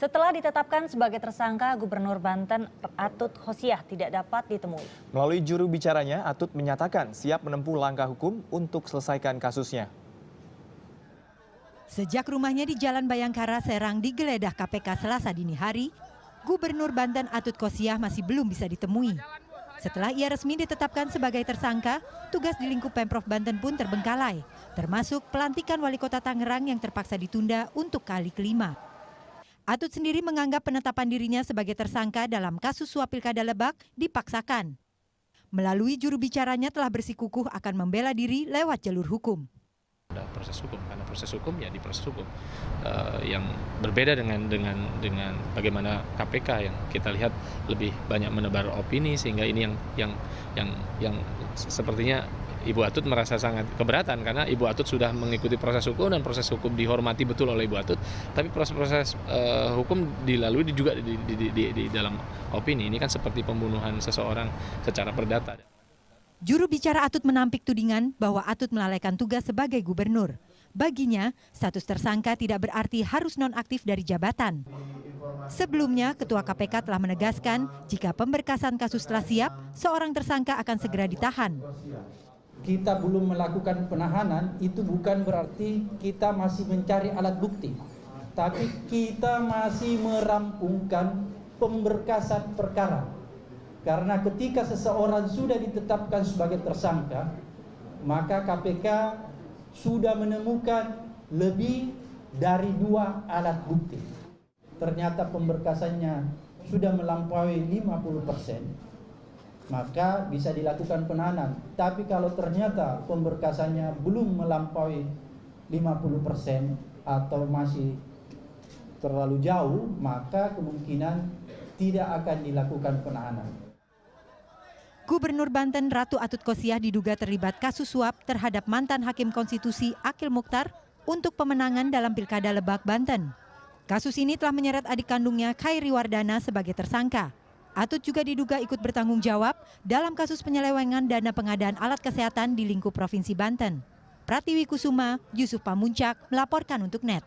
Setelah ditetapkan sebagai tersangka, Gubernur Banten Atut Khosyah tidak dapat ditemui. Melalui juru bicaranya, Atut menyatakan siap menempuh langkah hukum untuk selesaikan kasusnya. Sejak rumahnya di Jalan Bayangkara, Serang digeledah KPK Selasa dini hari, Gubernur Banten Atut Khosyah masih belum bisa ditemui. Setelah ia resmi ditetapkan sebagai tersangka, tugas di lingkup Pemprov Banten pun terbengkalai, termasuk pelantikan Wali Kota Tangerang yang terpaksa ditunda untuk kali kelima. Atut sendiri menganggap penetapan dirinya sebagai tersangka dalam kasus suap Pilkada Lebak dipaksakan. Melalui juru bicaranya telah bersikukuh akan membela diri lewat jalur hukum. Ada proses hukum, karena proses hukum ya di proses hukum yang berbeda dengan bagaimana KPK yang kita lihat lebih banyak menebar opini, sehingga ini yang sepertinya Ibu Atut merasa sangat keberatan karena Ibu Atut sudah mengikuti proses hukum dan proses hukum dihormati betul oleh Ibu Atut, tapi proses hukum dilalui juga di dalam opini. Ini kan seperti pembunuhan seseorang secara perdata. Juru bicara Atut menampik tudingan bahwa Atut melalaikan tugas sebagai gubernur. Baginya, status tersangka tidak berarti harus nonaktif dari jabatan. Sebelumnya, Ketua KPK telah menegaskan jika pemberkasan kasus telah siap, seorang tersangka akan segera ditahan. Kita belum melakukan penahanan, itu bukan berarti kita masih mencari alat bukti. Tapi kita masih merampungkan pemberkasan perkara. Karena ketika seseorang sudah ditetapkan sebagai tersangka, maka KPK sudah menemukan lebih dari 2 alat bukti. Ternyata pemberkasannya sudah melampaui 50%. Maka bisa dilakukan penahanan. Tapi kalau ternyata pemberkasannya belum melampaui 50% atau masih terlalu jauh, maka kemungkinan tidak akan dilakukan penahanan. Gubernur Banten Ratu Atut Khosyah diduga terlibat kasus suap terhadap mantan Hakim Konstitusi Akil Mukhtar untuk pemenangan dalam Pilkada Lebak, Banten. Kasus ini telah menyeret adik kandungnya Khairi Wardana sebagai tersangka. Atut juga diduga ikut bertanggung jawab dalam kasus penyelewengan dana pengadaan alat kesehatan di lingkup Provinsi Banten. Pratiwi Kusuma, Yusuf Pamuncak melaporkan untuk NET.